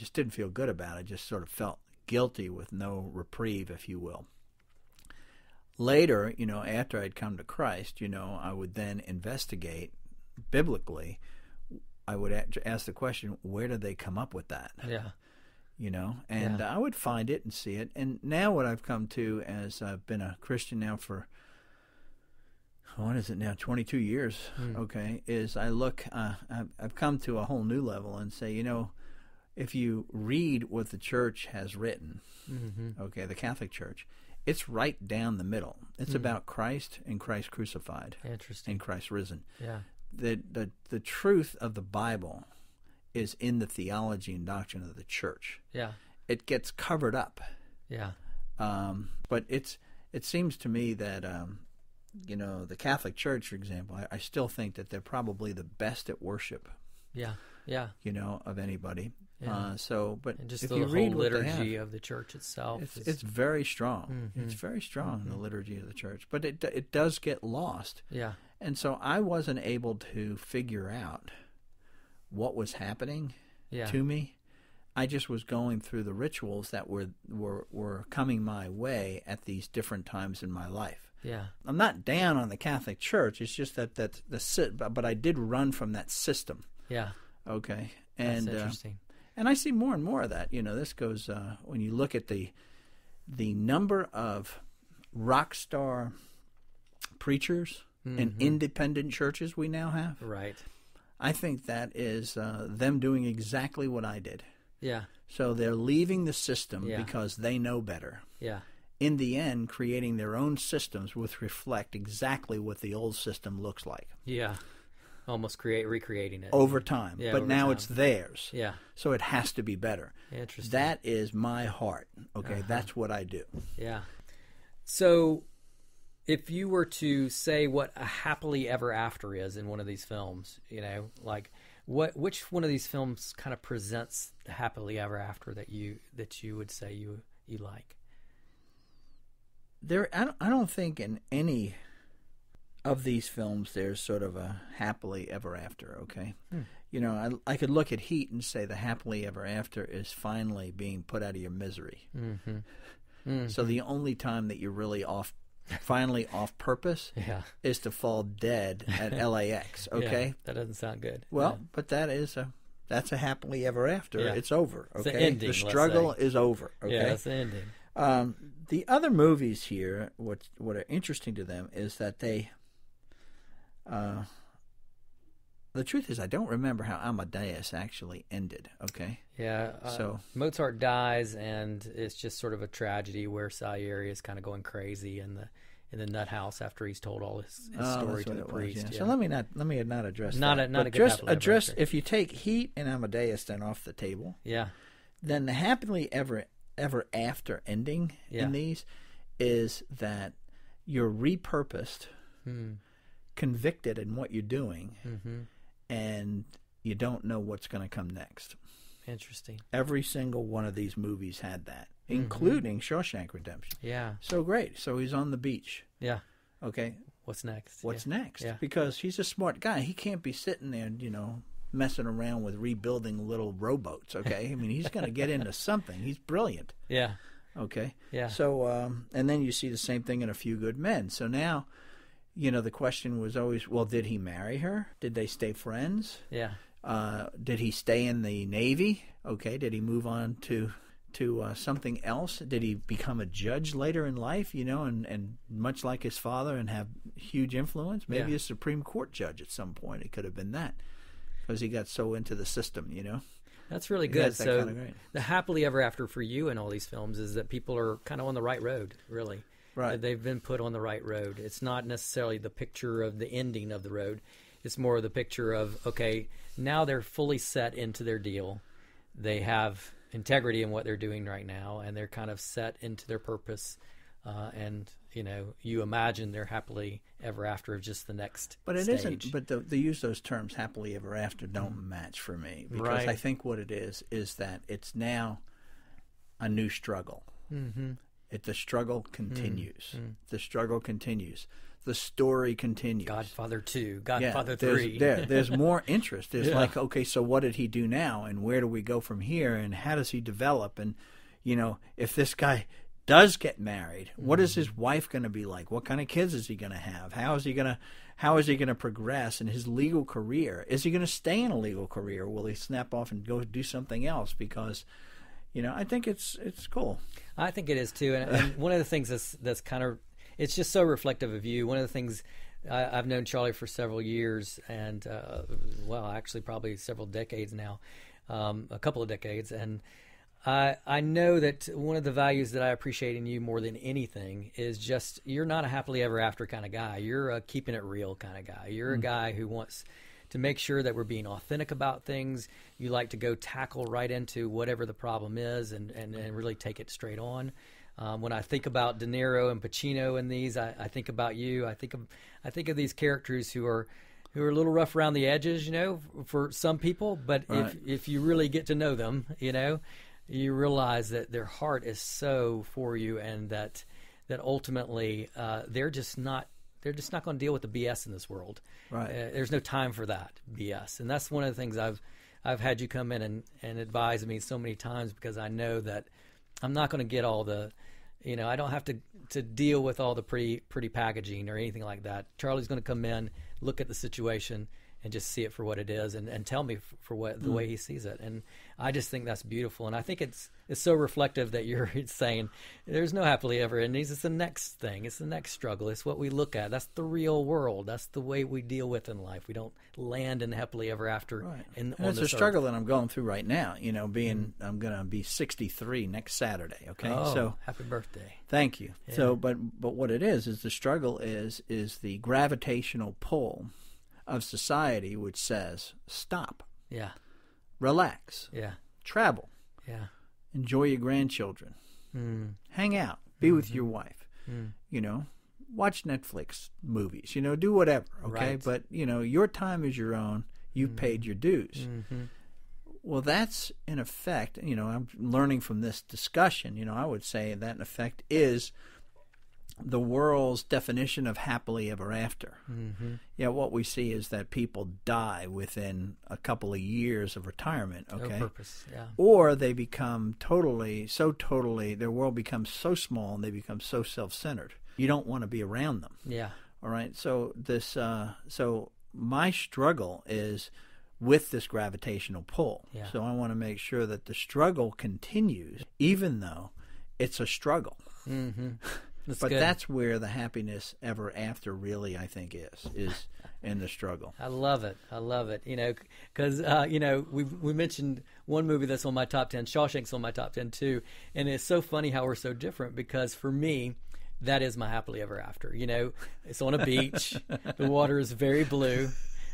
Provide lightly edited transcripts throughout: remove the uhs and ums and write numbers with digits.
just didn't feel good about it. I just sort of felt guilty with no reprieve, if you will. Later, after I'd come to Christ, I would then investigate biblically. I would ask the question, where did they come up with that? Yeah. And I would find it and see it. And now what I've come to, as I've been a Christian now for, what is it now, 22 years, okay, is I've come to a whole new level and say, if you read what the church has written, okay, the Catholic Church, it's right down the middle. It's about Christ and Christ crucified. Interesting. And Christ risen. Yeah. The truth of the Bible is in the theology and doctrine of the church. Yeah. It gets covered up. Yeah. But it seems to me that the Catholic Church, for example, I still think that they're probably the best at worship. Yeah. Yeah. Of anybody. Yeah. But and just if the you whole read liturgy of the church itself, it's very strong. It's very strong, the liturgy of the church. But it does get lost. Yeah. And so I wasn't able to figure out what was happening to me. I just was going through the rituals that were coming my way at these different times in my life. Yeah. I'm not down on the Catholic Church. It's just but I did run from that system. Yeah. Okay. That's interesting. And I see more and more of that. This goes when you look at the number of rock star preachers and independent churches we now have. Right. I think that is them doing exactly what I did. Yeah. So they're leaving the system because they know better. Yeah. In the end, creating their own systems which reflect exactly what the old system looks like. Yeah. Almost recreating it. Over time. Yeah, but over now time. it's theirs. Yeah. So it has to be better. Interesting. That is my heart. Okay. That's what I do. Yeah. So if you were to say what a happily ever after is in one of these films, which one of these films kind of presents the happily ever after that you would say you like? I don't think in any of these films there's sort of a happily ever after, okay? I could look at Heat and say the happily ever after is finally being put out of your misery. So the only time that you're really finally off purpose is to fall dead at LAX, okay? Yeah, that doesn't sound good. Well, but that's a happily ever after. Yeah. It's over, okay? It's the ending, the struggle is over, okay? Yeah, that's the ending. The other movies here, what are interesting to them is that they the truth is I don't remember how Amadeus actually ended, okay? Yeah, so Mozart dies, and it's just sort of a tragedy where Salieri is kind of going crazy in the nut house after he's told all his story to the priest. Yeah. So let me not address not that. A good just happily address ever if you take Heat and Amadeus then off the table. Yeah. Then the happily ever after ending in these is that you're repurposed, convicted in what you're doing, and you don't know what's going to come next. Interesting. Every single one of these movies had that, including Shawshank Redemption. Yeah. So great. So he's on the beach. Yeah. Okay. What's next? What's next? Yeah. Because he's a smart guy. He can't be sitting there, messing around with rebuilding little rowboats, okay? I mean, he's going to get into something. He's brilliant. Yeah. Okay? Yeah. So, and then you see the same thing in A Few Good Men. So now, the question was always, well, did he marry her? Did they stay friends? Yeah. Did he stay in the Navy? Okay. Did he move on to something else? Did he become a judge later in life, and much like his father and have huge influence? Maybe a Supreme Court judge at some point. It could have been that because he got so into the system, That's really good. So the happily ever after for you in all these films is that people are kind of on the right road, really. Right. They've been put on the right road. It's not necessarily the picture of the ending of the road. It's more the picture of, okay, now they're fully set into their deal. They have integrity in what they're doing right now, and they're kind of set into their purpose. And, you imagine they're happily ever after just the next But it stage. isn't. But they use those terms, happily ever after, don't match for me. Because Right. I think what it is that it's now a new struggle. The struggle continues. The struggle continues. the story continues. Godfather 2, Godfather 3. There's more interest. It's like, okay, so what did he do now, and where do we go from here, and how does he develop? And, if this guy does get married, what is his wife going to be like? What kind of kids is he going to have? How is he going to progress in his legal career? Is he going to stay in a legal career, or will he snap off and go do something else? Because I think it's cool. I think it is too, and one of the things that's kind of, it's just so reflective of you. One of the things, I've known Charlie for several years, and actually probably several decades now, a couple of decades, and I know that one of the values that I appreciate in you more than anything is just, you're not a happily ever after kind of guy. You're a keeping it real kind of guy. You're a guy who wants to make sure that we're being authentic about things. You like to go tackle right into whatever the problem is and really take it straight on. When I think about De Niro and Pacino in these, I think about you. I think of these characters who are a little rough around the edges, for some people. But right. if you really get to know them, you realize that their heart is so for you, and that ultimately they're just not going to deal with the BS in this world. Right. There's no time for that BS, and that's one of the things I've had you come in and advise me so many times, because I know that I'm not going to get all the, I don't have to deal with all the pretty packaging or anything like that. Charlie's going to come in, look at the situation, and just see it for what it is, and tell me for what the way he sees it. And I just think that's beautiful. And I think it's so reflective that you're saying there's no happily ever endings. It's the next thing. It's the next struggle. It's what we look at. That's the real world. That's the way we deal with in life. We don't land in happily ever after. Right. It's a struggle that I'm going through right now. I'm going to be 63 next Saturday. Okay. Oh, so happy birthday. Thank you. Yeah. So, but what it is the struggle is the gravitational pull of society, which says stop, relax, travel, enjoy your grandchildren, hang out, be with your wife, watch Netflix movies, do whatever, okay? Right. But your time is your own. You've paid your dues. Well, that's in effect, I'm learning from this discussion, I would say that in effect is the world's definition of happily ever after. What we see is that people die within a couple of years of retirement, okay? No purpose, Or they become their world becomes so small and they become so self-centered. You don't want to be around them. Yeah. All right? So my struggle is with this gravitational pull. Yeah. So I want to make sure that the struggle continues, even though it's a struggle. That's where the happiness ever after really, I think, is in the struggle. I love it. Because, we mentioned one movie that's on my top 10. Shawshank's on my top 10, too. And it's so funny how we're so different, because for me, that is my happily ever after. It's on a beach. The water is very blue,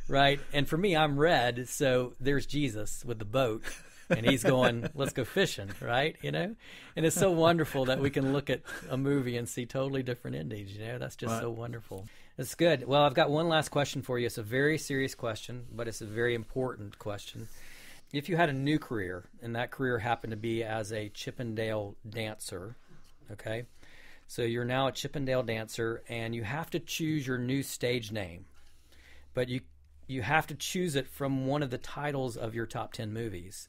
right? And for me, I'm red, so there's Jesus with the boat. And he's going, let's go fishing, right? And it's so wonderful that we can look at a movie and see totally different endings. That's just so wonderful. It's good. Well, I've got one last question for you. It's a very serious question, but it's a very important question. If you had a new career, and that career happened to be as a Chippendale dancer, okay? So you're now a Chippendale dancer, and you have to choose your new stage name, but you have to choose it from one of the titles of your top 10 movies.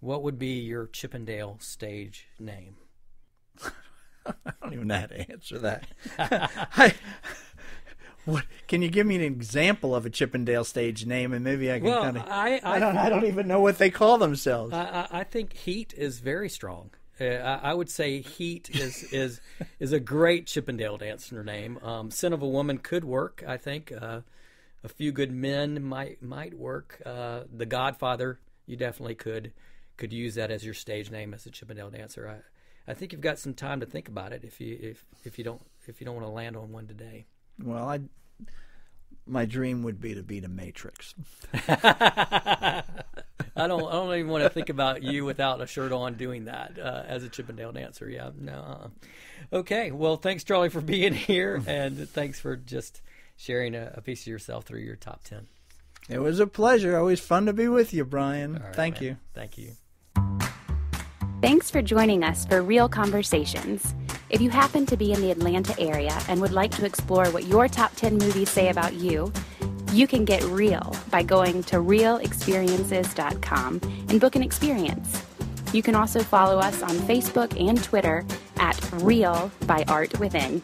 What would be your Chippendale stage name? I don't even know how to answer that. Can you give me an example of a Chippendale stage name, and maybe I can I don't even know what they call themselves. I think Heat is very strong. I would say Heat is a great Chippendale dancer name. Sin of a Woman could work. I think A Few Good Men might work. The Godfather, you definitely could use that as your stage name as a Chippendale dancer. I think you've got some time to think about it if you don't want to land on one today. Well, my dream would be to be the Matrix. I don't even want to think about you without a shirt on doing that as a Chippendale dancer. Yeah, no. Okay, well, thanks, Charlie, for being here, and thanks for just sharing a piece of yourself through your top 10. It was a pleasure. Always fun to be with you, Brian. Right, Thank man. you. Thank you. Thanks for joining us for Real Conversations. If you happen to be in the Atlanta area and would like to explore what your top 10 movies say about you, you can get real by going to realexperiences.com and book an experience. You can also follow us on Facebook and Twitter at Real by Art Within.